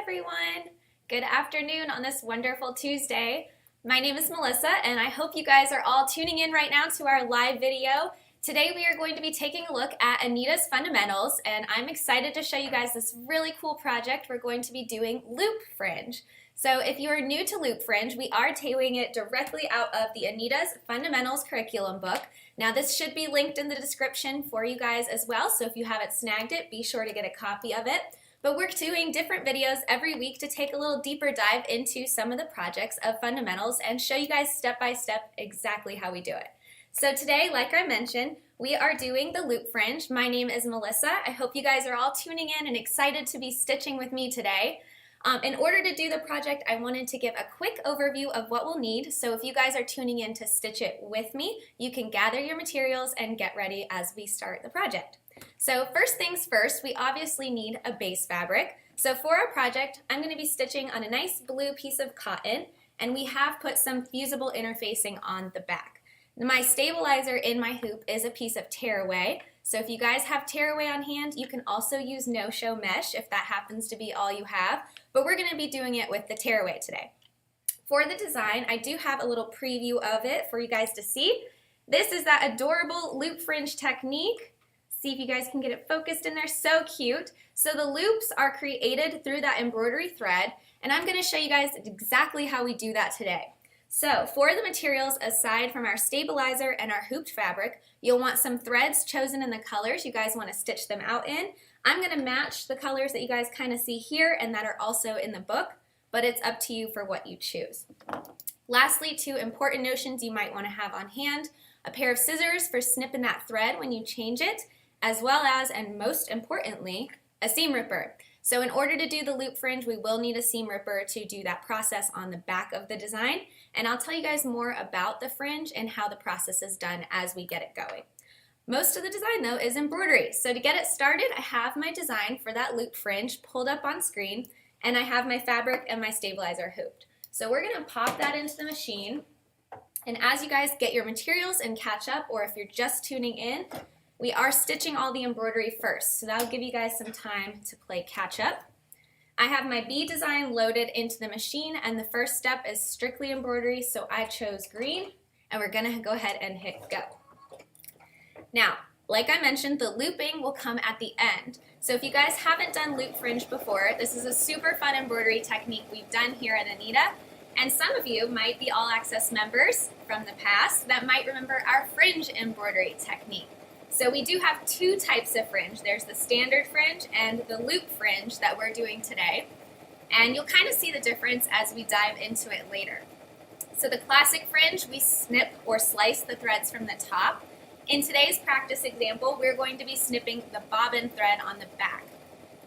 everyone. Good afternoon on this wonderful Tuesday. My name is Melissa, and I hope you guys are all tuning in right now to our live video. Today we are going to be taking a look at Anita's fundamentals, and I'm excited to show you guys this really cool project. We're going to be doing Loop Fringe. So if you are new to Loop Fringe, we are tailoring it directly out of the Anita's Fundamentals curriculum book. Now this should be linked in the description for you guys as well, so if you haven't snagged it, be sure to get a copy of it. But we're doing different videos every week to take a little deeper dive into some of the projects of fundamentals and show you guys step by step exactly how we do it. So today, like I mentioned, we are doing the Loop Fringe. My name is Melissa. I hope you guys are all tuning in and excited to be stitching with me today. In order to do the project, I wanted to give a quick overview of what we'll need. So if you guys are tuning in to stitch it with me, you can gather your materials and get ready as we start the project. So first things first, we obviously need a base fabric. So for our project, I'm going to be stitching on a nice blue piece of cotton, and we have put some fusible interfacing on the back. My stabilizer in my hoop is a piece of tearaway. So if you guys have tearaway on hand, you can also use no-show mesh if that happens to be all you have, but we're going to be doing it with the tearaway today. For the design, I do have a little preview of it for you guys to see. This is that adorable loop fringe technique. See if you guys can get it focused in there. So cute. So the loops are created through that embroidery thread, and I'm going to show you guys exactly how we do that today. So for the materials, aside from our stabilizer and our hooped fabric, you'll want some threads chosen in the colors you guys want to stitch them out in. I'm going to match the colors that you guys kind of see here and that are also in the book, but it's up to you for what you choose. Lastly, two important notions you might want to have on hand: a pair of scissors for snipping that thread when you change it, as well as, and most importantly, a seam ripper. So in order to do the loop fringe, we will need a seam ripper to do that process on the back of the design, and I'll tell you guys more about the fringe and how the process is done as we get it going. Most of the design though is embroidery, so to get it started, I have my design for that loop fringe pulled up on screen, and I have my fabric and my stabilizer hooped. So we're going to pop that into the machine, and as you guys get your materials and catch up, or if you're just tuning in, we are stitching all the embroidery first, so that'll give you guys some time to play catch up. I have my bee design loaded into the machine, and the first step is strictly embroidery, so I chose green, and we're gonna go ahead and hit go. Now, like I mentioned, the looping will come at the end. So if you guys haven't done loop fringe before, this is a super fun embroidery technique we've done here at Anita, and some of you might be All Access members from the past that might remember our fringe embroidery technique. So we do have two types of fringe. There's the standard fringe and the loop fringe that we're doing today. And you'll kind of see the difference as we dive into it later. So the classic fringe, we snip or slice the threads from the top. In today's practice example, we're going to be snipping the bobbin thread on the back.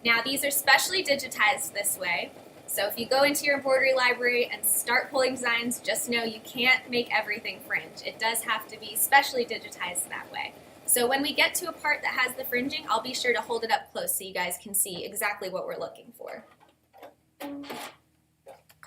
Now these are specially digitized this way. So if you go into your embroidery library and start pulling designs, just know you can't make everything fringe. It does have to be specially digitized that way. So when we get to a part that has the fringing, I'll be sure to hold it up close so you guys can see exactly what we're looking for.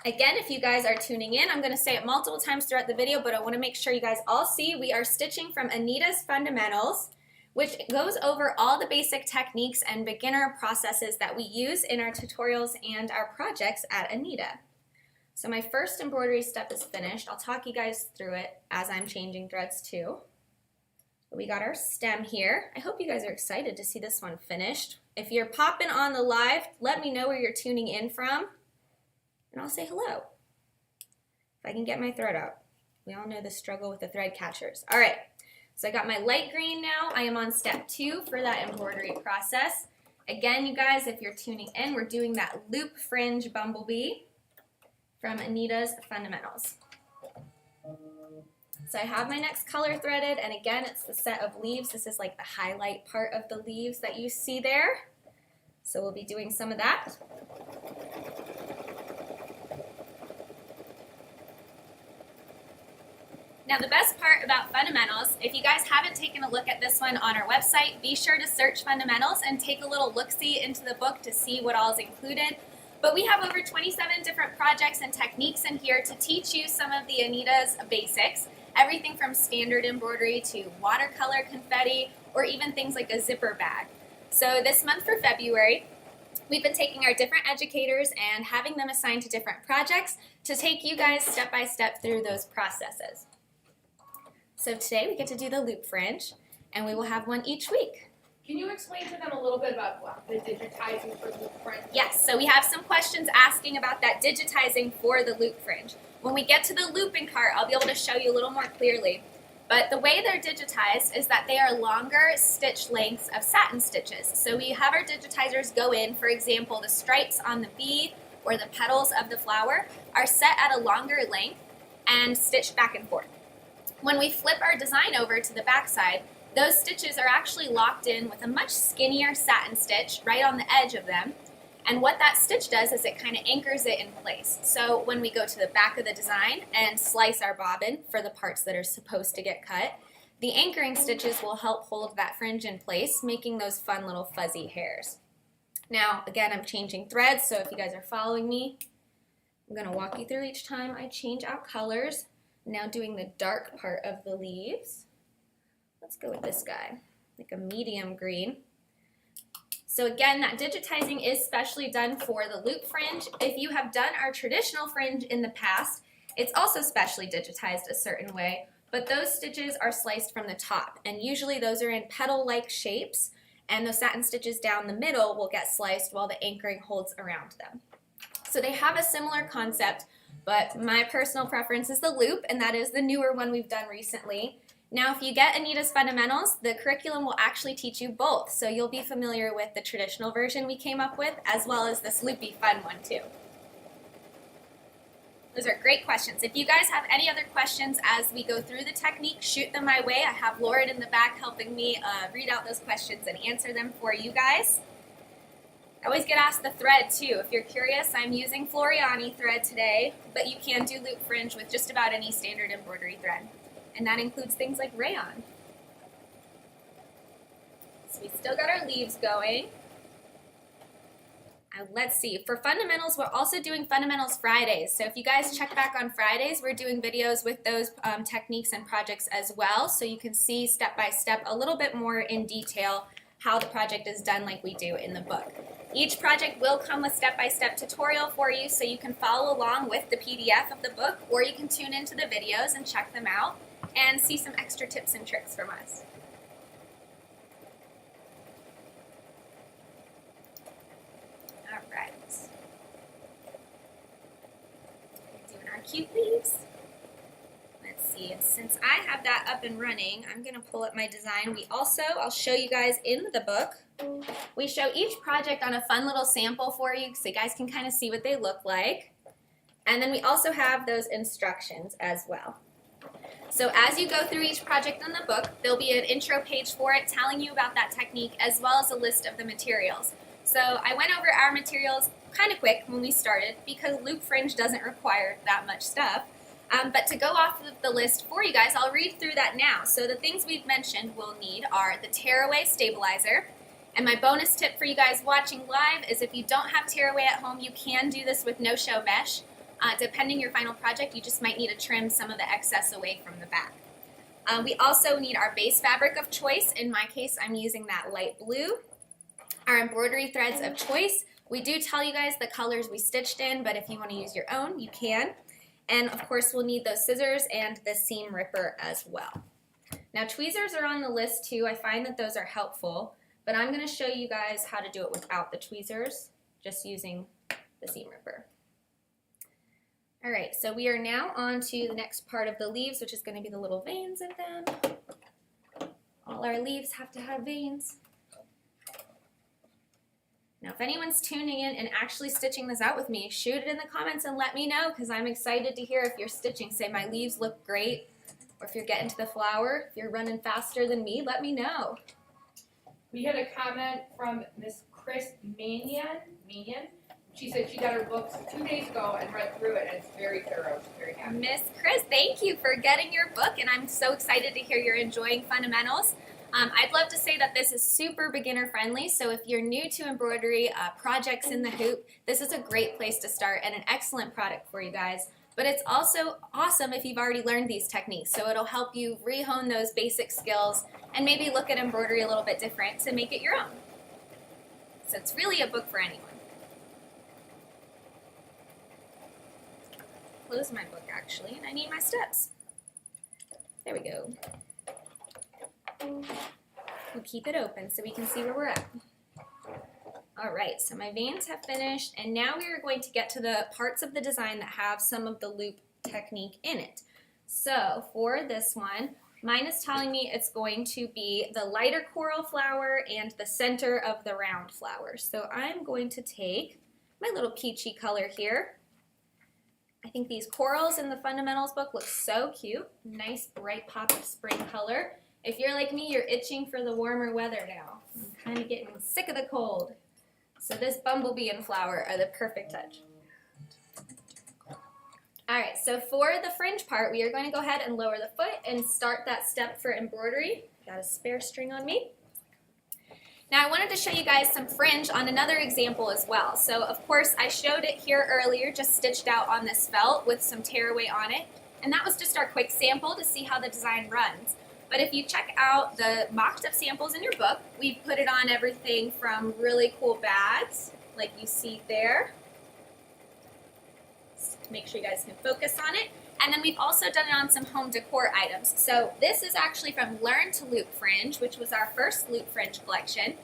Again, if you guys are tuning in, I'm going to say it multiple times throughout the video, but I want to make sure you guys all see we are stitching from Anita's Fundamentals, which goes over all the basic techniques and beginner processes that we use in our tutorials and our projects at Anita. So my first embroidery step is finished. I'll talk you guys through it as I'm changing threads too. We got our stem here. I hope you guys are excited to see this one finished. If you're popping on the live, let me know where you're tuning in from, and I'll say hello. If I can get my thread out. We all know the struggle with the thread catchers. All right, so I got my light green now. I am on step 2 for that embroidery process. Again, you guys, if you're tuning in, we're doing that loop fringe Bumble Bee from Anita's Fundamentals. So I have my next color threaded, and again, it's the set of leaves. This is like the highlight part of the leaves that you see there. So we'll be doing some of that. Now the best part about Fundamentals, if you guys haven't taken a look at this one on our website, be sure to search Fundamentals and take a little look-see into the book to see what all is included. But we have over 27 different projects and techniques in here to teach you some of the Anita's basics. Everything from standard embroidery to watercolor confetti, or even things like a zipper bag. So this month for February, We've been taking our different educators and having them assigned to different projects to take you guys step by step through those processes. So today we get to do the Loop Fringe, and we will have one each week. Can you explain to them a little bit about the digitizing for Loop Fringe? Yes, so we have some questions asking about that digitizing for the Loop Fringe. When we get to the looping part, I'll be able to show you a little more clearly. But the way they're digitized is that they are longer stitch lengths of satin stitches. So we have our digitizers go in, for example, the stripes on the bee or the petals of the flower are set at a longer length and stitched back and forth. When we flip our design over to the back side, those stitches are actually locked in with a much skinnier satin stitch right on the edge of them. And what that stitch does is it kind of anchors it in place. So when we go to the back of the design and slice our bobbin for the parts that are supposed to get cut, the anchoring stitches will help hold that fringe in place, making those fun little fuzzy hairs. Now, again, I'm changing threads, so if you guys are following me, I'm going to walk you through each time I change out colors. Now doing the dark part of the leaves. Let's go with this guy, like a medium green. So again, that digitizing is specially done for the loop fringe. If you have done our traditional fringe in the past, it's also specially digitized a certain way, but those stitches are sliced from the top, and usually those are in petal-like shapes, and those satin stitches down the middle will get sliced while the anchoring holds around them. So they have a similar concept, but my personal preference is the loop, and that is the newer one we've done recently. Now, if you get Anita's Fundamentals, the curriculum will actually teach you both, so you'll be familiar with the traditional version we came up with, as well as this loopy fun one too. Those are great questions. If you guys have any other questions as we go through the technique, shoot them my way. I have Lauren in the back helping me read out those questions and answer them for you guys. I always get asked the thread too. If you're curious, I'm using Floriani thread today, but you can do loop fringe with just about any standard embroidery thread. And that includes things like rayon. So we still got our leaves going. Let's see, for fundamentals, we're also doing Fundamentals Fridays. So if you guys check back on Fridays, we're doing videos with those techniques and projects as well. So you can see step by step a little bit more in detail how the project is done like we do in the book. Each project will come with step-by-step tutorial for you so you can follow along with the PDF of the book, or you can tune into the videos and check them out and see some extra tips and tricks from us. All right. Doing our cute leaves. Let's see, since I have that up and running, I'm going to pull up my design. I'll show you guys in the book. We show each project on a fun little sample for you so you guys can kind of see what they look like. And then we also have those instructions as well. So as you go through each project in the book, there'll be an intro page for it telling you about that technique as well as a list of the materials. So I went over our materials kind of quick when we started because loop fringe doesn't require that much stuff. But to go off of the list for you guys, I'll read through that now. So the things we've mentioned we'll need are the tearaway stabilizer. And my bonus tip for you guys watching live is if you don't have tearaway at home, you can do this with no-show mesh. Depending your final project, you just might need to trim some of the excess away from the back. We also need our base fabric of choice. In my case, I'm using that light blue. Our embroidery threads of choice. We do tell you guys the colors we stitched in, but if you want to use your own, you can. And of course, we'll need those scissors and the seam ripper as well. Now, tweezers are on the list too. I find that those are helpful, but I'm going to show you guys how to do it without the tweezers, just using the seam ripper. All right, so we are now on to the next part of the leaves, which is going to be the little veins in them. All our leaves have to have veins. Now, if anyone's tuning in and actually stitching this out with me, shoot it in the comments and let me know, because I'm excited to hear if you're stitching. Say, my leaves look great, or if you're getting to the flower, if you're running faster than me, let me know. We had a comment from Miss Chris Manion. She said she got her books 2 days ago and read through it, and it's very thorough. She's very happy. Miss Chris, thank you for getting your book, and I'm so excited to hear you're enjoying fundamentals. I'd love to say that this is super beginner friendly, so if you're new to embroidery, projects in the hoop, this is a great place to start and an excellent product for you guys. But it's also awesome if you've already learned these techniques, so it'll help you re-hone those basic skills and maybe look at embroidery a little bit different to make it your own. So it's really a book for anyone. Close my book actually, and I need my steps. There we go. We'll keep it open so we can see where we're at. All right, so my veins have finished, and now we are going to get to the parts of the design that have some of the loop technique in it. So for this one, mine is telling me it's going to be the lighter coral flower and the center of the round flower. So I'm going to take my little peachy color here. I think these corals in the fundamentals book look so cute. Nice bright pop of spring color. If you're like me, you're itching for the warmer weather now. I'm kind of getting sick of the cold. So this Bumble Bee and flower are the perfect touch. All right, so for the fringe part, we are going to go ahead and lower the foot and start that step for embroidery. Got a spare string on me. Now I wanted to show you guys some fringe on another example as well. So of course I showed it here earlier, just stitched out on this felt with some tearaway on it. And that was just our quick sample to see how the design runs. But if you check out the mocked up samples in your book, we've put it on everything from really cool bags, like you see there. Just to make sure you guys can focus on it. And then we've also done it on some home decor items. So this is actually from Learn to Loop Fringe, which was our first Loop Fringe collection.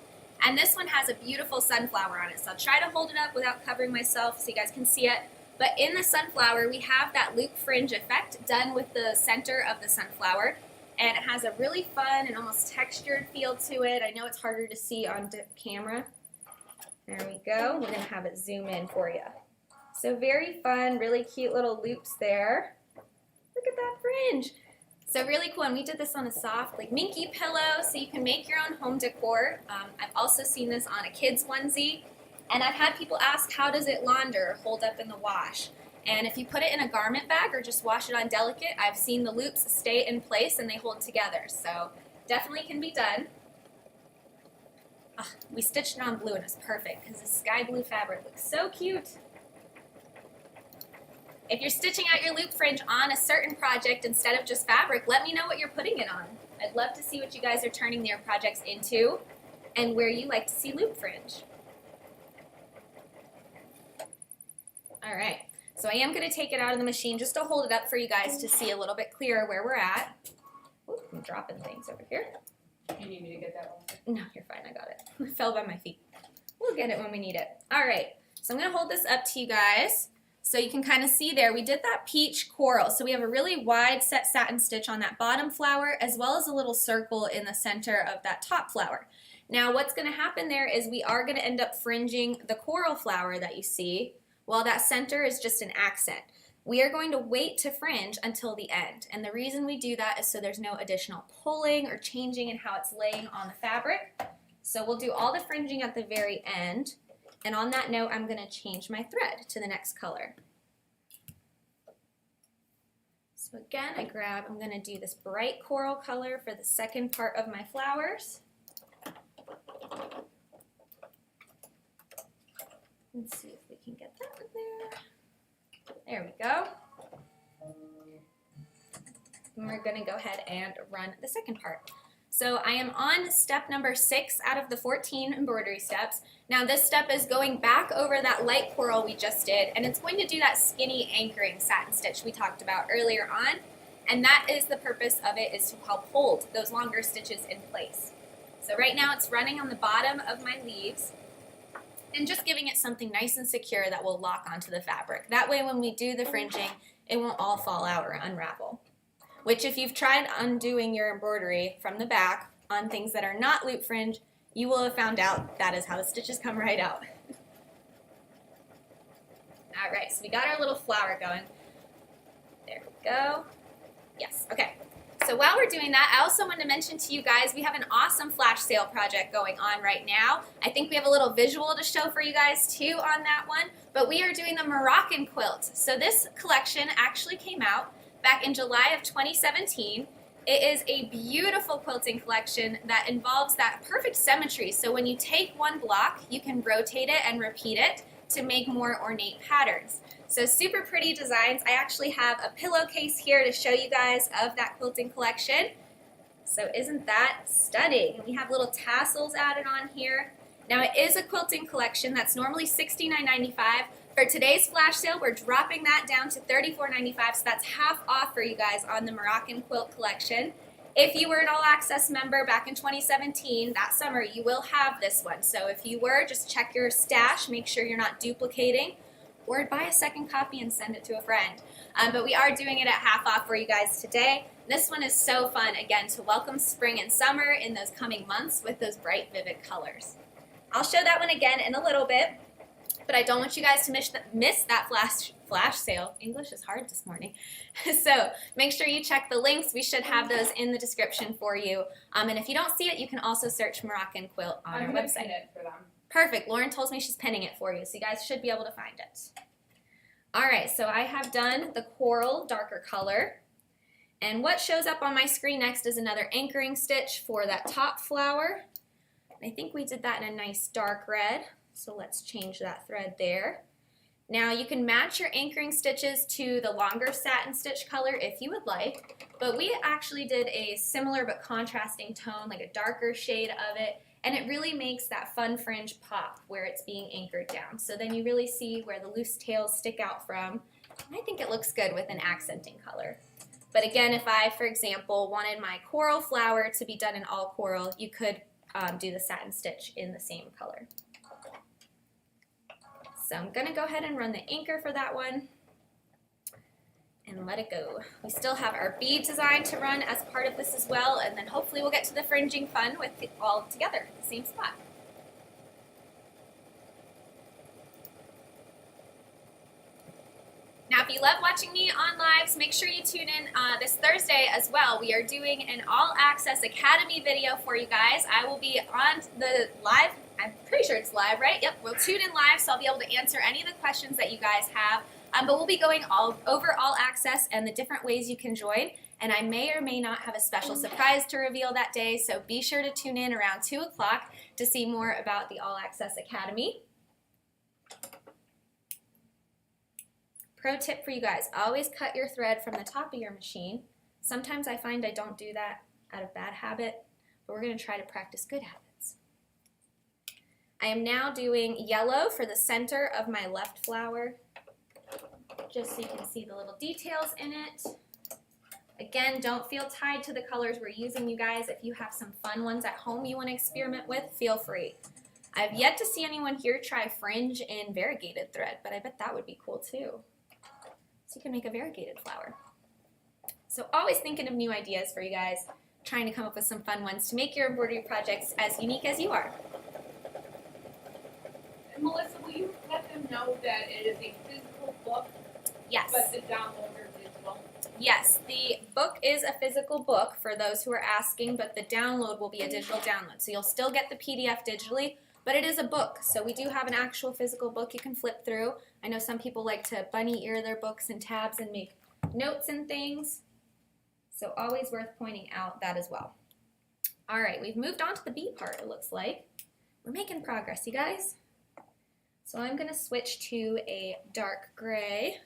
And this one has a beautiful sunflower on it. So I'll try to hold it up without covering myself so you guys can see it. But in the sunflower, we have that loop fringe effect done with the center of the sunflower. And it has a really fun and almost textured feel to it. I know it's harder to see on camera. There we go. We're going to have it zoom in for you. So very fun, really cute little loops there. Look at that fringe. So really cool, and we did this on a soft, like minky pillow, so you can make your own home decor. I've also seen this on a kid's onesie, and I've had people ask, how does it launder, hold up in the wash? And if you put it in a garment bag or just wash it on delicate, I've seen the loops stay in place and they hold together. So definitely can be done. Oh, we stitched it on blue and it's perfect because the sky blue fabric looks so cute. If you're stitching out your loop fringe on a certain project instead of just fabric, let me know what you're putting it on. I'd love to see what you guys are turning your projects into and where you like to see loop fringe. All right, so I am going to take it out of the machine just to hold it up for you guys to see a little bit clearer where we're at. Ooh, I'm dropping things over here. You need me to get that one? No, you're fine, I got it. It fell by my feet. We'll get it when we need it. All right, so I'm going to hold this up to you guys. So you can kind of see there, we did that peach coral. So we have a really wide set satin stitch on that bottom flower as well as a little circle in the center of that top flower. Now what's going to happen there is we are going to end up fringing the coral flower that you see while that center is just an accent. We are going to wait to fringe until the end. And the reason we do that is so there's no additional pulling or changing in how it's laying on the fabric. So we'll do all the fringing at the very end. And on that note, I'm going to change my thread to the next color. So again, I'm going to do this bright coral color for the second part of my flowers. Let's see if we can get that in there. There we go. And we're going to go ahead and run the second part. So I am on step number 6 out of the 14 embroidery steps. Now this step is going back over that light coral we just did, and it's going to do that skinny anchoring satin stitch we talked about earlier on. And that is the purpose of it, is to help hold those longer stitches in place. So right now it's running on the bottom of my leaves and just giving it something nice and secure that will lock onto the fabric. That way when we do the fringing, it won't all fall out or unravel. Which if you've tried undoing your embroidery from the back on things that are not loop fringe, you will have found out that is how the stitches come right out. All right, so we got our little flower going. There we go. Yes, okay. So while we're doing that, I also want to mention to you guys, we have an awesome flash sale project going on right now. I think we have a little visual to show for you guys too on that one, but we are doing the Moroccan Quilt. So this collection actually came out back in July of 2017. It is a beautiful quilting collection that involves that perfect symmetry. So when you take one block, you can rotate it and repeat it to make more ornate patterns. So super pretty designs. I actually have a pillowcase here to show you guys of that quilting collection. So isn't that stunning? And we have little tassels added on here. Now it is a quilting collection that's normally $69.95. For today's flash sale, we're dropping that down to $34.95, so that's half off for you guys on the Moroccan Quilt collection. If you were an All Access member back in 2017, that summer, you will have this one. So if you were, just check your stash, make sure you're not duplicating, or buy a second copy and send it to a friend. But we are doing it at half off for you guys today. This one is so fun, again, to welcome spring and summer in those coming months with those bright, vivid colors. I'll show that one again in a little bit, but I don't want you guys to miss that flash sale. English is hard this morning. So make sure you check the links. We should have those in the description for you. And if you don't see it, you can also search Moroccan Quilt on our website. Pin it for them. Perfect. Lauren tells me she's pinning it for you, so you guys should be able to find it. All right, so I have done the coral darker color. And what shows up on my screen next is another anchoring stitch for that top flower. I think we did that in a nice dark red, so let's change that thread there. Now you can match your anchoring stitches to the longer satin stitch color if you would like, but we actually did a similar but contrasting tone, like a darker shade of it, and it really makes that fun fringe pop where it's being anchored down. So then you really see where the loose tails stick out from, and I think it looks good with an accenting color. But again, if I, for example, wanted my coral flower to be done in all coral, you could do the satin stitch in the same color. So I'm going to go ahead and run the anchor for that one and let it go. We still have our bead design to run as part of this as well, and then hopefully we'll get to the fringing fun with it all together in the same spot. Now, if you love watching me on lives, make sure you tune in this Thursday as well. We are doing an All Access Academy video for you guys. I will be on the live. I'm pretty sure it's live, right? Yep, we'll tune in live, so I'll be able to answer any of the questions that you guys have. But we'll be going over All Access and the different ways you can join. And I may or may not have a special surprise to reveal that day, so be sure to tune in around 2 o'clock to see more about the All Access Academy. Pro tip for you guys, always cut your thread from the top of your machine. Sometimes I find I don't do that out of bad habit, but we're going to try to practice good habits. I am now doing yellow for the center of my left flower, just so you can see the little details in it. Again, don't feel tied to the colors we're using, you guys. If you have some fun ones at home you want to experiment with, feel free. I've yet to see anyone here try fringe in variegated thread, but I bet that would be cool too. So you can make a variegated flower. So always thinking of new ideas for you guys, trying to come up with some fun ones to make your embroidery projects as unique as you are. And Melissa, will you let them know that it is a physical book, Yes. but the downloader digital? Yes, the book is a physical book for those who are asking, but the download will be a digital download. So you'll still get the PDF digitally, but it is a book. So we do have an actual physical book you can flip through. I know some people like to bunny ear their books and tabs and make notes and things. So always worth pointing out that as well. All right, we've moved on to the B part, it looks like. We're making progress, you guys. So I'm going to switch to a dark gray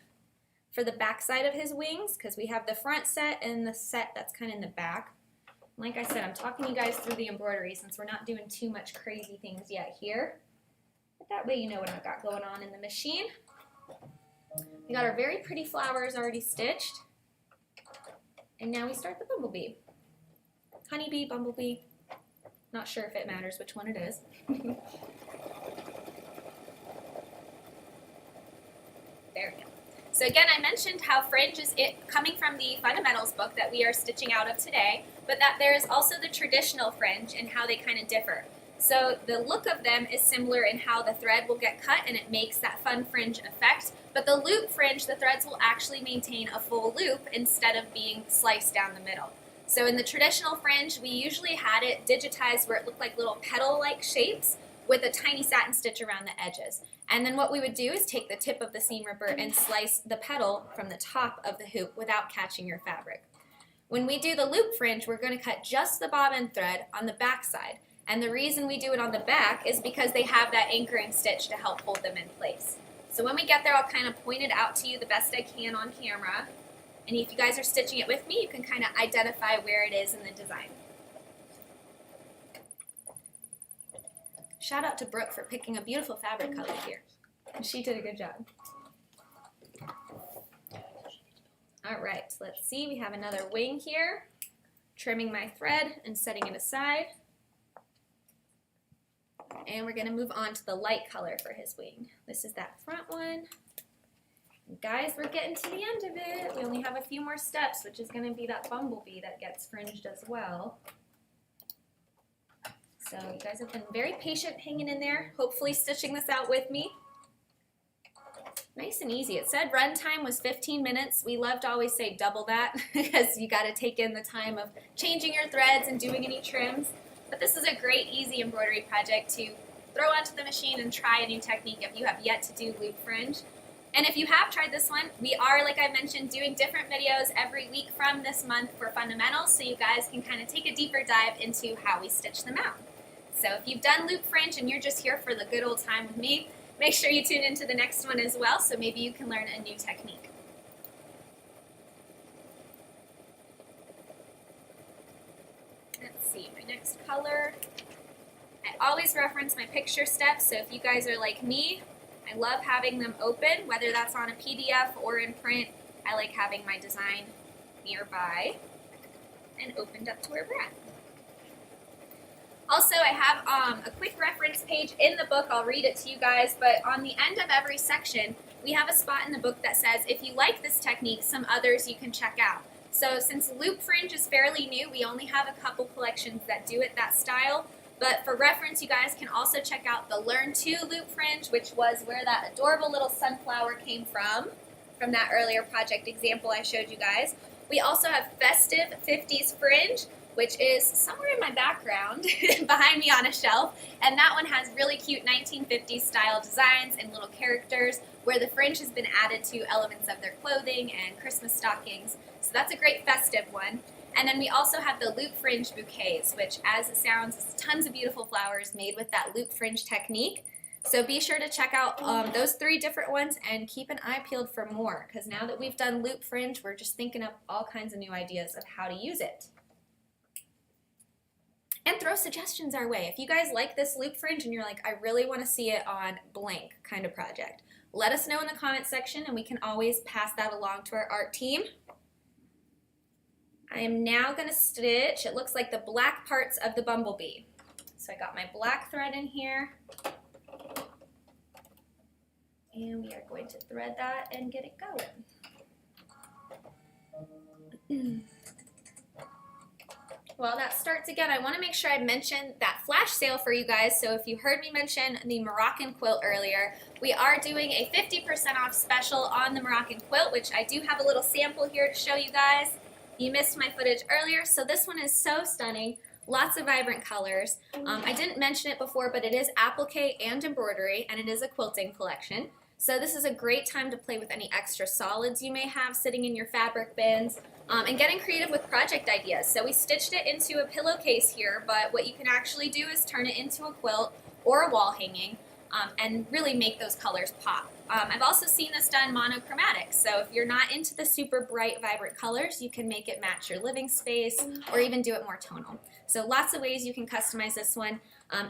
for the back side of his wings, because we have the front set and the set that's kind of in the back. Like I said, I'm talking you guys through the embroidery since we're not doing too much crazy things yet here. But that way you know what I've got going on in the machine. We got our very pretty flowers already stitched. And now we start the bumblebee. Honeybee, bumblebee. Not sure if it matters which one it is. There we go. So again, I mentioned how fringe is coming from the fundamentals book that we are stitching out of today, but that there is also the traditional fringe and how they kind of differ. So the look of them is similar in how the thread will get cut and it makes that fun fringe effect, but the loop fringe, the threads will actually maintain a full loop instead of being sliced down the middle. So in the traditional fringe, we usually had it digitized where it looked like little petal-like shapes with a tiny satin stitch around the edges. And then what we would do is take the tip of the seam ripper and slice the petal from the top of the hoop without catching your fabric. When we do the loop fringe, we're going to cut just the bobbin thread on the back side. And the reason we do it on the back is because they have that anchoring stitch to help hold them in place. So when we get there, I'll kind of point it out to you the best I can on camera. And if you guys are stitching it with me, you can kind of identify where it is in the design. Shout out to Brooke for picking a beautiful fabric color here. She did a good job. All right, let's see. We have another wing here. Trimming my thread and setting it aside. And we're going to move on to the light color for his wing. This is that front one. And guys, we're getting to the end of it. We only have a few more steps, which is going to be that Bumble Bee that gets fringed as well. So you guys have been very patient hanging in there, hopefully stitching this out with me. Nice and easy. It said run time was 15 minutes. We love to always say double that because you got to take in the time of changing your threads and doing any trims. But this is a great, easy embroidery project to throw onto the machine and try a new technique if you have yet to do loop fringe. And if you have tried this one, we are, like I mentioned, doing different videos every week from this month for fundamentals, so you guys can kind of take a deeper dive into how we stitch them out. So if you've done loop fringe and you're just here for the good old time with me, make sure you tune into the next one as well, so maybe you can learn a new technique. Let's see, my next color. I always reference my picture steps, so if you guys are like me, I love having them open, whether that's on a PDF or in print. I like having my design nearby and opened up to where we're at. Also, I have a quick reference page in the book. I'll read it to you guys, but on the end of every section, we have a spot in the book that says, if you like this technique, some others you can check out. So since loop fringe is fairly new, we only have a couple collections that do it that style. But for reference, you guys can also check out the Learn to Loop Fringe, which was where that adorable little sunflower came from that earlier project example I showed you guys. We also have Festive 50s Fringe, which is somewhere in my background behind me on a shelf. And that one has really cute 1950s style designs and little characters where the fringe has been added to elements of their clothing and Christmas stockings. So that's a great festive one. And then we also have the loop fringe bouquets, which as it sounds, is tons of beautiful flowers made with that loop fringe technique. So be sure to check out those 3 different ones and keep an eye peeled for more, because now that we've done loop fringe, we're just thinking up all kinds of new ideas of how to use it. And throw suggestions our way. If you guys like this loop fringe and you're like, I really want to see it on blank kind of project, let us know in the comment section and we can always pass that along to our art team. I am now going to stitch, it looks like the black parts of the Bumble Bee. So I got my black thread in here. And we are going to thread that and get it going. While that starts again, I want to make sure I mention that flash sale for you guys. So if you heard me mention the Moroccan Quilt earlier, we are doing a 50% off special on the Moroccan Quilt, which I do have a little sample here to show you guys. You missed my footage earlier, so this one is so stunning. Lots of vibrant colors. I didn't mention it before, but it is applique and embroidery, and it is a quilting collection. So this is a great time to play with any extra solids you may have sitting in your fabric bins, and getting creative with project ideas. So we stitched it into a pillowcase here, but what you can actually do is turn it into a quilt or a wall hanging, and really make those colors pop. I've also seen this done monochromatic, so if you're not into the super bright, vibrant colors, you can make it match your living space or even do it more tonal. So lots of ways you can customize this one.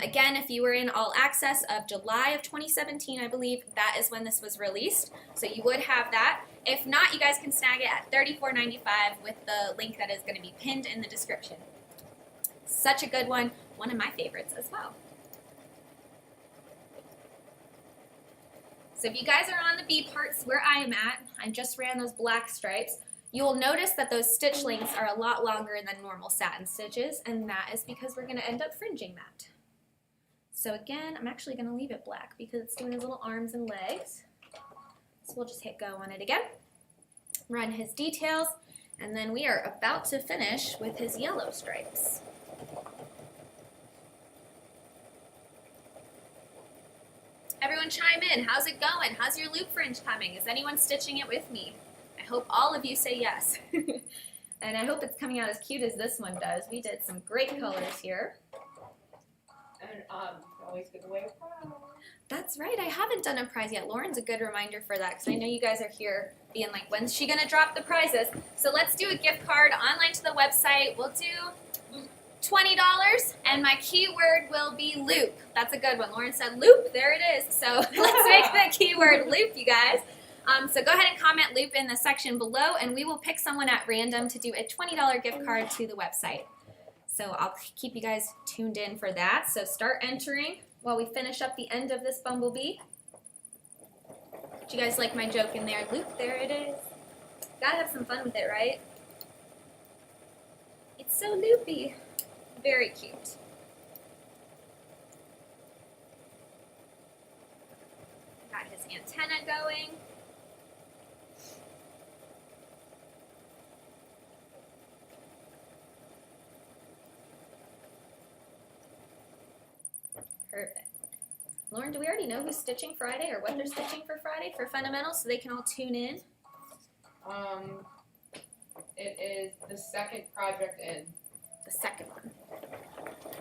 Again, if you were in all access of July of 2017, I believe, that is when this was released, so you would have that. If not, you guys can snag it at $34.95 with the link that is going to be pinned in the description. Such a good one of my favorites as well. So if you guys are on the bee parts where I am at, I just ran those black stripes. You will notice that those stitch lengths are a lot longer than normal satin stitches, and that is because we're going to end up fringing that. So again, I'm actually going to leave it black because it's doing his little arms and legs. So we'll just hit go on it again, run his details, and then we are about to finish with his yellow stripes. Everyone chime in. How's it going? How's your loop fringe coming? Is anyone stitching it with me? I hope all of you say yes. And I hope it's coming out as cute as this one does. We did some great colors here. And always give away a prize. That's right. I haven't done a prize yet. Lauren's a good reminder for that because I know you guys are here being like, when's she going to drop the prizes? So let's do a gift card online to the website. We'll do $20, and my keyword will be loop. That's a good one. Lauren said loop. There it is. So let's make the keyword loop, you guys. So go ahead and comment loop in the section below, and we will pick someone at random to do a $20 gift card to the website. So I'll keep you guys tuned in for that. So start entering while we finish up the end of this bumblebee. Did you guys like my joke in there? Loop, there it is. Gotta have some fun with it, right? It's so loopy. Very cute. Got his antenna going. Perfect. Lauren, do we already know who's stitching Friday or what they're stitching for Friday for fundamentals so they can all tune in? It is the second project in. The second one.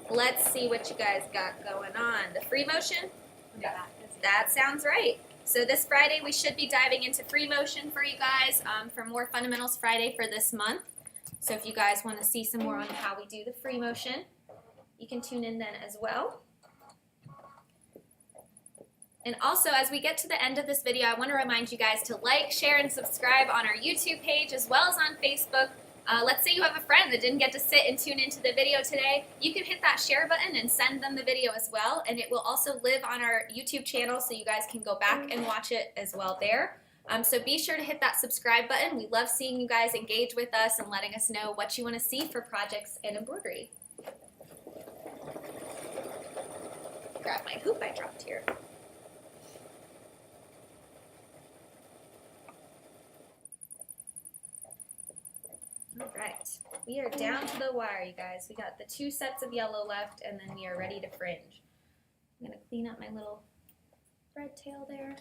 Let's see what you guys got going on. The free motion? Yeah. That sounds right. So this Friday we should be diving into free motion for you guys for more Fundamentals Friday for this month. So if you guys want to see some more on how we do the free motion, you can tune in then as well. And also, as we get to the end of this video, I want to remind you guys to like, share, and subscribe on our YouTube page as well as on Facebook. Let's say you have a friend that didn't get to sit and tune into the video today. You can hit that share button and send them the video as well, and it will also live on our YouTube channel so you guys can go back and watch it as well there. So be sure to hit that subscribe button. We love seeing you guys engage with us and letting us know what you want to see for projects and embroidery. Grab my hoop I dropped here. All right, we are down to the wire, you guys. We got the 2 sets of yellow left, and then we are ready to fringe. I'm gonna clean up my little thread tail there.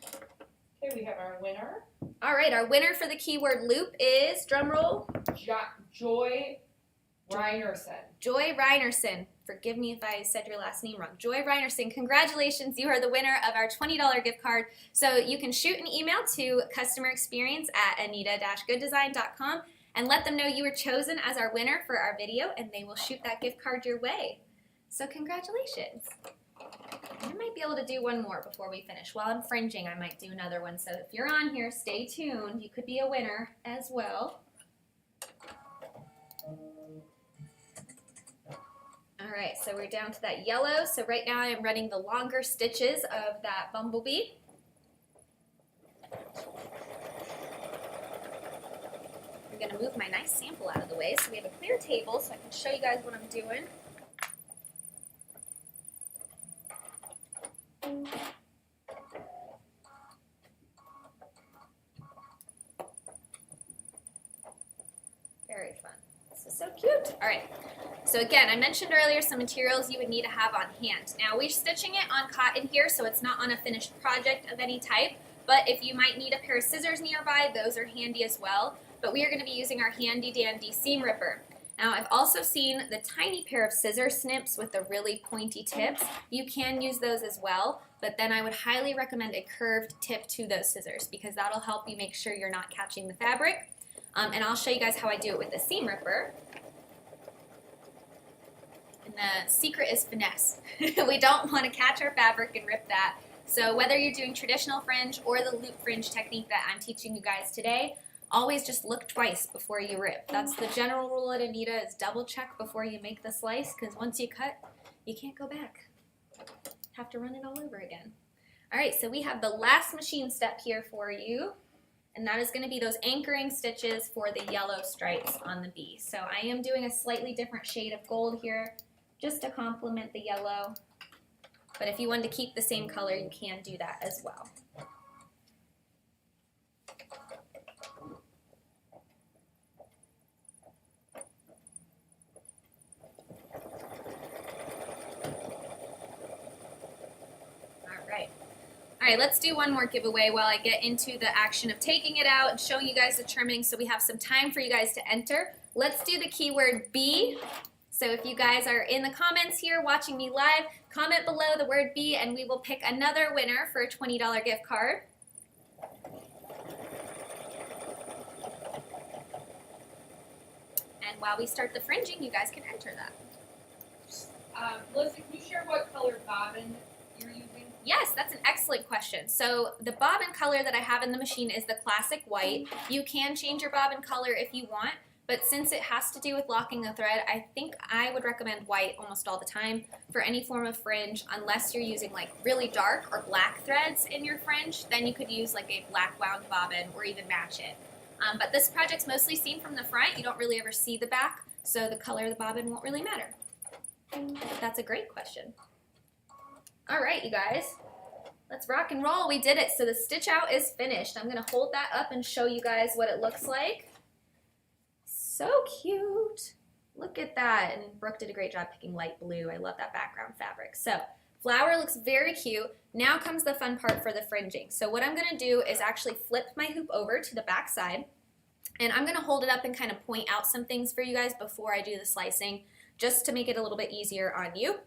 Okay, we have our winner. All right, our winner for the keyword loop is, drum roll, Joy Reinerson. Joy Reinerson. Forgive me if I said your last name wrong. Joy Reinerson, congratulations. You are the winner of our $20 gift card. So you can shoot an email to customerexperience@anita-gooddesign.com and let them know you were chosen as our winner for our video, and they will shoot that gift card your way. So congratulations. I might be able to do one more before we finish. While I'm fringing, I might do another one. So if you're on here, stay tuned. You could be a winner as well. All right, so we're down to that yellow. So right now I'm running the longer stitches of that bumblebee. I'm gonna move my nice sample out of the way so we have a clear table so I can show you guys what I'm doing. Very fun. This is so cute. All right. So again, I mentioned earlier some materials you would need to have on hand. Now we're stitching it on cotton here, so it's not on a finished project of any type, but if you might need a pair of scissors nearby, those are handy as well. But we are going to be using our handy dandy seam ripper. Now I've also seen the tiny pair of scissor snips with the really pointy tips. You can use those as well, but then I would highly recommend a curved tip to those scissors because that'll help you make sure you're not catching the fabric. And I'll show you guys how I do it with the seam ripper. And the secret is finesse. We don't want to catch our fabric and rip that. So whether you're doing traditional fringe or the loop fringe technique that I'm teaching you guys today, always just look twice before you rip. That's the general rule at Anita, is double check before you make the slice, because once you cut, you can't go back. Have to run it all over again. All right, so we have the last machine step here for you, and that is going to be those anchoring stitches for the yellow stripes on the bee. So I am doing a slightly different shade of gold here just to complement the yellow, but if you wanted to keep the same color, you can do that as well. All right, let's do one more giveaway while I get into the action of taking it out and showing you guys the trimming so we have some time for you guys to enter. Let's do the keyword bee. So if you guys are in the comments here watching me live, comment below the word bee and we will pick another winner for a $20 gift card. And while we start the fringing, you guys can enter that. Melissa, can you share what color bobbin you're using? Yes, that's an excellent question. So the bobbin color that I have in the machine is the classic white. You can change your bobbin color if you want, but since it has to do with locking the thread, I think I would recommend white almost all the time for any form of fringe, unless you're using like really dark or black threads in your fringe. Then you could use like a black wound bobbin or even match it. But this project's mostly seen from the front. You don't really ever see the back, so the color of the bobbin won't really matter. That's a great question. All right, you guys, let's rock and roll. We did it. So the stitch out is finished. I'm going to hold that up and show you guys what it looks like. So cute. Look at that. And Brooke did a great job picking light blue. I love that background fabric. So flower looks very cute. Now comes the fun part for the fringing. So what I'm going to do is actually flip my hoop over to the back side, and I'm going to hold it up and kind of point out some things for you guys before I do the slicing, just to make it a little bit easier on you.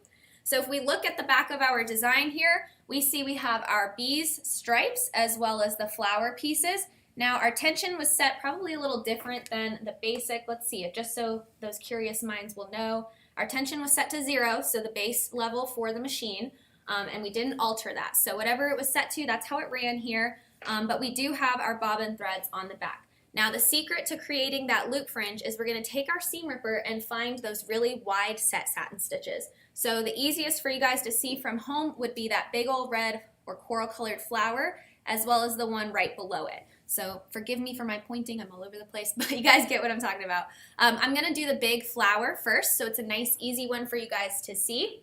So if we look at the back of our design here, we see we have our bees stripes as well as the flower pieces. Now our tension was set probably a little different than the basic. Let's see it, just so those curious minds will know. Our tension was set to 0, so the base level for the machine, and we didn't alter that. So whatever it was set to, that's how it ran here, but we do have our bobbin threads on the back. Now the secret to creating that loop fringe is we're going to take our seam ripper and find those really wide set satin stitches. So the easiest for you guys to see from home would be that big old red or coral colored flower, as well as the one right below it. So forgive me for my pointing, I'm all over the place, but you guys get what I'm talking about. I'm going to do the big flower first, so it's a nice easy one for you guys to see.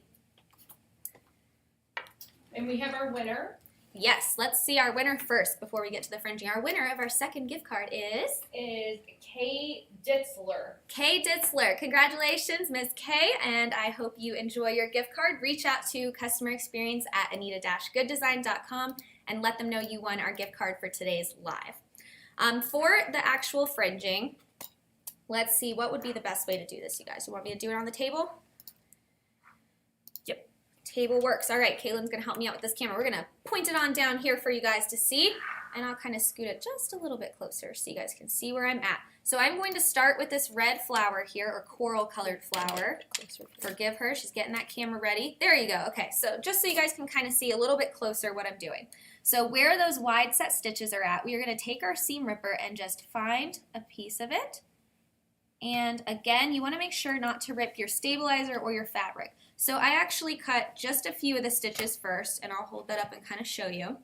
And we have our winner. Yes, let's see our winner first before we get to the fringing. Our winner of our second gift card is Kay Ditzler. Kay Ditzler. Congratulations, Ms. Kay, and I hope you enjoy your gift card. Reach out to customer experience at anita-gooddesign.com and let them know you won our gift card for today's live. For the actual fringing, let's see, what would be the best way to do this, you guys? You want me to do it on the table? Yep. Table works. All right, Caitlin's going to help me out with this camera. We're going to point it on down here for you guys to see, and I'll kind of scoot it just a little bit closer so you guys can see where I'm at. So I'm going to start with this red flower here, or coral colored flower. Forgive her, she's getting that camera ready. There you go. Okay, so just so you guys can kind of see a little bit closer what I'm doing. So where those wide set stitches are at, we are going to take our seam ripper and just find a piece of it. And again, you want to make sure not to rip your stabilizer or your fabric. So I actually cut just a few of the stitches first, and I'll hold that up and kind of show you.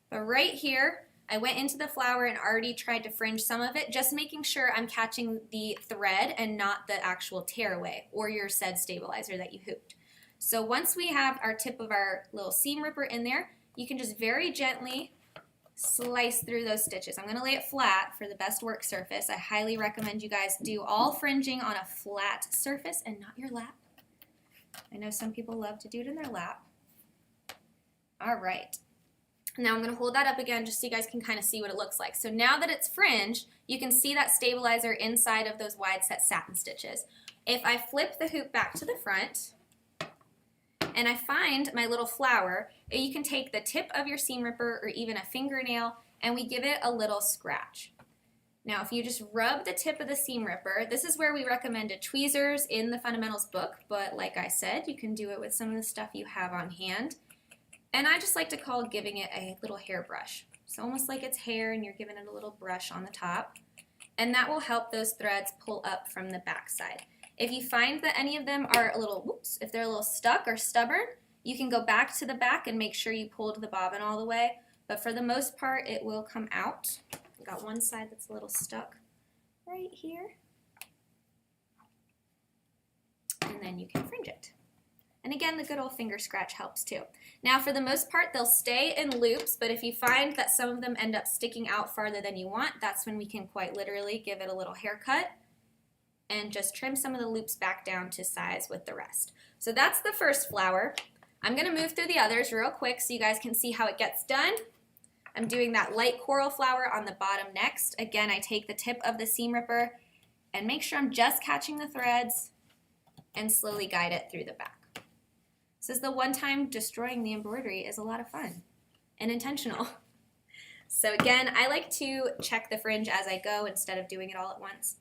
But right here, I went into the flower and already tried to fringe some of it, just making sure I'm catching the thread and not the actual tearaway or your said stabilizer that you hooped. So once we have our tip of our little seam ripper in there, you can just very gently slice through those stitches. I'm going to lay it flat for the best work surface. I highly recommend you guys do all fringing on a flat surface and not your lap. I know some people love to do it in their lap. All right. Now I'm going to hold that up again just so you guys can kind of see what it looks like. So now that it's fringed, you can see that stabilizer inside of those wide set satin stitches. If I flip the hoop back to the front and I find my little flower, you can take the tip of your seam ripper or even a fingernail and we give it a little scratch. Now if you just rub the tip of the seam ripper, this is where we recommended tweezers in the fundamentals book, but like I said, you can do it with some of the stuff you have on hand. And I just like to call giving it a little hairbrush. It's almost like it's hair and you're giving it a little brush on the top. And that will help those threads pull up from the back side. If you find that any of them are a little, if they're a little stuck or stubborn, you can go back to the back and make sure you pulled the bobbin all the way. But for the most part, it will come out. I've got one side that's a little stuck right here. And then you can fringe it. And again, the good old finger scratch helps too. Now for the most part, they'll stay in loops, but if you find that some of them end up sticking out farther than you want, that's when we can quite literally give it a little haircut and just trim some of the loops back down to size with the rest. So that's the first flower. I'm gonna move through the others real quick so you guys can see how it gets done. I'm doing that light coral flower on the bottom next. Again, I take the tip of the seam ripper and make sure I'm just catching the threads and slowly guide it through the back. This is the one time destroying the embroidery is a lot of fun and intentional. So again, I like to check the fringe as I go instead of doing it all at once.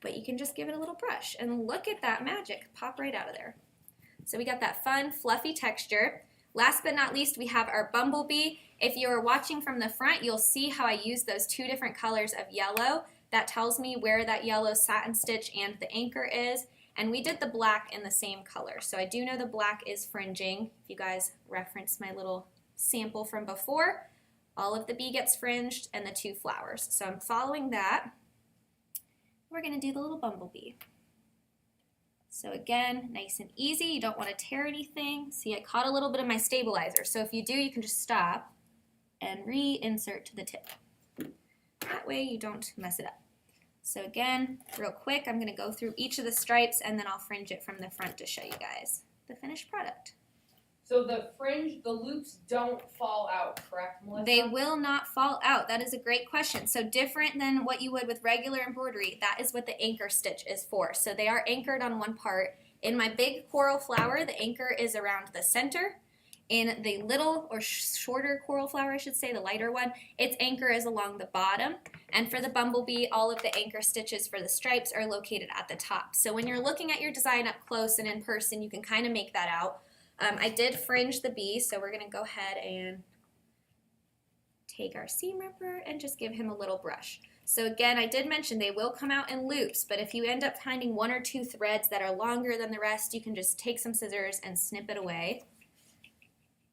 But you can just give it a little brush and look at that magic pop right out of there. So we got that fun, fluffy texture. Last but not least, we have our Bumble Bee. If you're watching from the front, you'll see how I use those two different colors of yellow. That tells me where that yellow satin stitch and the anchor is. And we did the black in the same color. So I do know the black is fringing. If you guys reference my little sample from before, all of the bee gets fringed and the two flowers. So I'm following that. We're going to do the little bumblebee. So again, nice and easy. You don't want to tear anything. See, I caught a little bit of my stabilizer. So if you do, you can just stop and reinsert to the tip. That way you don't mess it up. So again, real quick, I'm going to go through each of the stripes and then I'll fringe it from the front to show you guys the finished product. So the fringe, the loops don't fall out, correct, Melissa? They will not fall out. That is a great question. So different than what you would with regular embroidery, that is what the anchor stitch is for. So they are anchored on one part. In my big coral flower, the anchor is around the center. In the little or shorter coral flower, I should say, the lighter one, its anchor is along the bottom. And for the bumblebee, all of the anchor stitches for the stripes are located at the top. So when you're looking at your design up close and in person, you can kind of make that out. I did fringe the bee, so we're going to go ahead and take our seam ripper and just give him a little brush. So again, I did mention they will come out in loops, but if you end up finding one or two threads that are longer than the rest, you can just take some scissors and snip it away.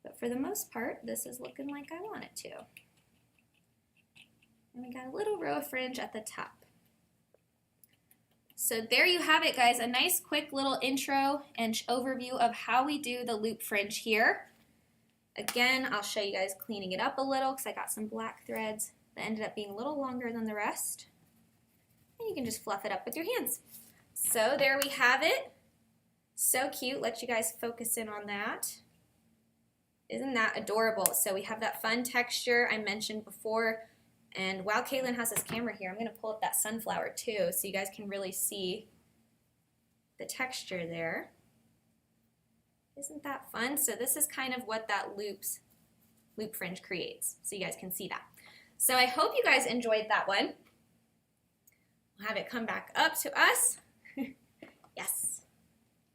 But for the most part, this is looking like I want it to. And we got a little row of fringe at the top. So there you have it, guys, a nice quick little intro and overview of how we do the loop fringe here. Again, I'll show you guys cleaning it up a little because I got some black threads that ended up being a little longer than the rest. And you can just fluff it up with your hands. So there we have it. So cute. Let you guys focus in on that. Isn't that adorable? So we have that fun texture I mentioned before. And while Kaylin has this camera here, I'm going to pull up that sunflower too so you guys can really see the texture there. Isn't that fun? So this is kind of what that loop fringe creates, so you guys can see that. So I hope you guys enjoyed that one. We'll have it come back up to us. Yes.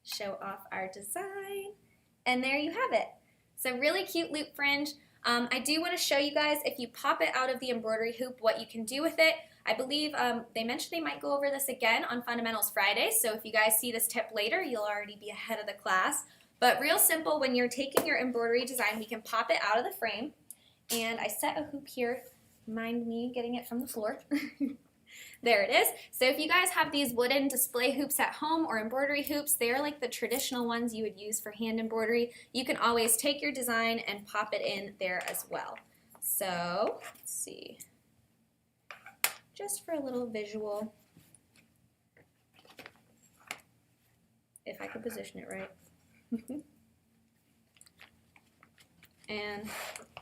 Show off our design. And there you have it. So really cute loop fringe. I do want to show you guys, if you pop it out of the embroidery hoop, what you can do with it. I believe they mentioned they might go over this again on Fundamentals Friday, so if you guys see this tip later, you'll already be ahead of the class. But real simple, when you're taking your embroidery design, we can pop it out of the frame. And I set a hoop here. Mind me getting it from the floor. There it is. So if you guys have these wooden display hoops at home or embroidery hoops, they are like the traditional ones you would use for hand embroidery. You can always take your design and pop it in there as well. So let's see, just for a little visual, if I could position it right. And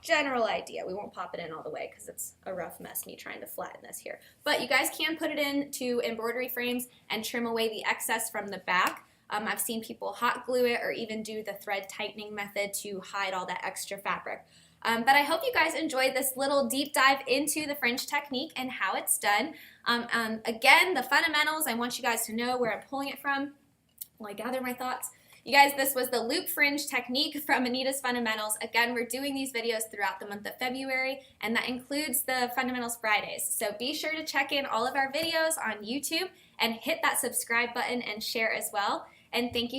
general idea. We won't pop it in all the way because it's a rough mess me trying to flatten this here. But you guys can put it into embroidery frames and trim away the excess from the back. I've seen people hot glue it or even do the thread tightening method to hide all that extra fabric. But I hope you guys enjoyed this little deep dive into the fringe technique and how it's done. Again, the fundamentals, I want you guys to know where I'm pulling it from while I gather my thoughts. You guys, this was the loop fringe technique from Anita's Fundamentals. Again, we're doing these videos throughout the month of February, and that includes the Fundamentals Fridays. So be sure to check in all of our videos on YouTube and hit that subscribe button and share as well. And thank you